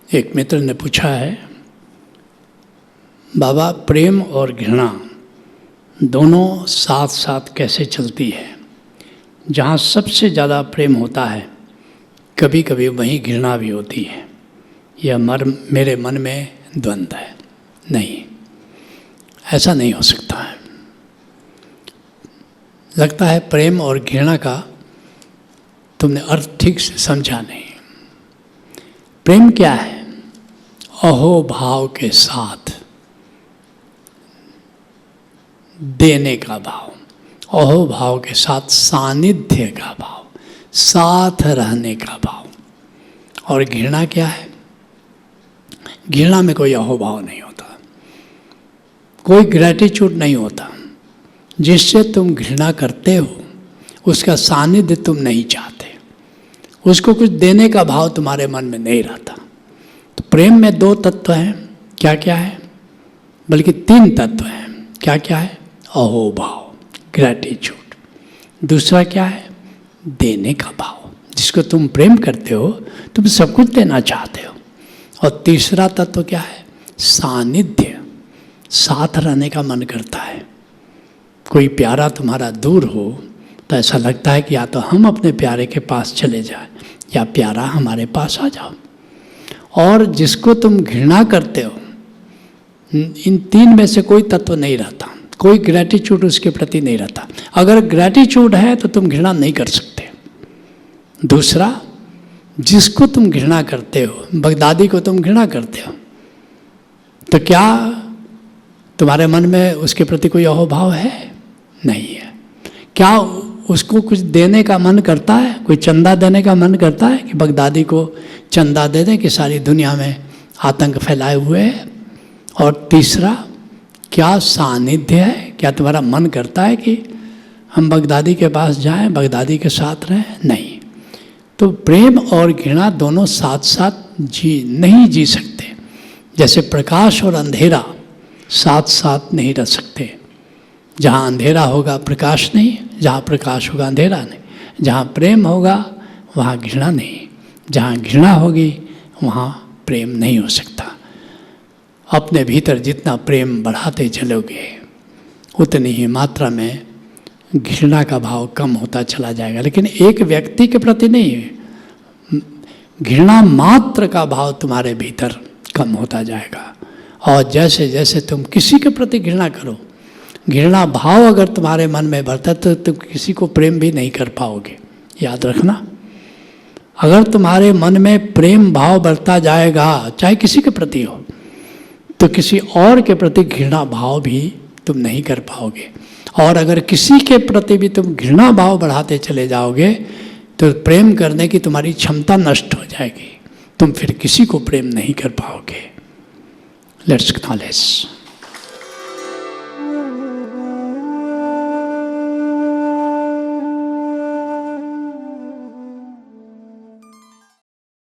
एक मित्र ने पूछा है, बाबा प्रेम और घृणा दोनों साथ साथ कैसे चलती है? जहाँ सबसे ज़्यादा प्रेम होता है कभी कभी वहीं घृणा भी होती है। यह मेरे मन में द्वंद्व है। नहीं, ऐसा नहीं हो सकता है। लगता है प्रेम और घृणा का तुमने अर्थ ठीक से समझा नहीं। प्रेम क्या है? अहो भाव के साथ देने का भाव, अहो भाव के साथ सानिध्य का भाव, साथ रहने का भाव। और घृणा क्या है? घृणा में कोई अहो भाव नहीं होता, कोई ग्रैटिट्यूड नहीं होता। जिससे तुम घृणा करते हो उसका सानिध्य तुम नहीं चाहते, उसको कुछ देने का भाव तुम्हारे मन में नहीं रहता। तो प्रेम में दो तत्व हैं। क्या क्या है? बल्कि तीन तत्व हैं। क्या क्या है? अहो भाव, ग्रैटिट्यूड। दूसरा क्या है? देने का भाव। जिसको तुम प्रेम करते हो तुम सब कुछ देना चाहते हो। और तीसरा तत्व क्या है? सानिध्य, साथ रहने का मन करता है। कोई प्यारा तुम्हारा दूर हो तो ऐसा लगता है कि या तो हम अपने प्यारे के पास चले जाएं या प्यारा हमारे पास आ जाओ। और जिसको तुम घृणा करते हो, इन तीन में से कोई तत्व नहीं रहता, कोई ग्रैटिट्यूड उसके प्रति नहीं रहता। अगर ग्रैटिट्यूड है तो तुम घृणा नहीं कर सकते। दूसरा, जिसको तुम घृणा करते हो, बगदादी को तुम घृणा करते हो, तो क्या तुम्हारे मन में उसके प्रति कोई अहोभाव है? नहीं है। क्या उसको कुछ देने का मन करता है? कोई चंदा देने का मन करता है कि बगदादी को चंदा दे दें कि सारी दुनिया में आतंक फैलाए हुए है? और तीसरा, क्या सानिध्य है? क्या तुम्हारा मन करता है कि हम बगदादी के पास जाएं, बगदादी के साथ रहें? नहीं। तो प्रेम और घृणा दोनों साथ साथ नहीं जी सकते। जैसे प्रकाश और अंधेरा साथ साथ नहीं रह सकते। जहाँ अंधेरा होगा प्रकाश नहीं, जहाँ प्रकाश होगा अंधेरा नहीं। जहाँ प्रेम होगा वहाँ घृणा नहीं, जहाँ घृणा होगी वहाँ प्रेम नहीं हो सकता। अपने भीतर जितना प्रेम बढ़ाते चलोगे उतनी ही मात्रा में घृणा का भाव कम होता चला जाएगा। लेकिन एक व्यक्ति के प्रति नहीं है, घृणा मात्र का भाव तुम्हारे भीतर कम होता जाएगा। और जैसे जैसे तुम किसी के प्रति घृणा करो, घृणा भाव अगर तुम्हारे मन में बढ़ता तो तुम किसी को प्रेम भी नहीं कर पाओगे। याद रखना, अगर तुम्हारे मन में प्रेम भाव बढ़ता जाएगा, चाहे किसी के प्रति हो, तो किसी और के प्रति घृणा भाव भी तुम नहीं कर पाओगे। और अगर किसी के प्रति भी तुम घृणा भाव बढ़ाते चले जाओगे तो प्रेम करने की तुम्हारी क्षमता नष्ट हो जाएगी। तुम फिर किसी को प्रेम नहीं कर पाओगे। Let's acknowledge.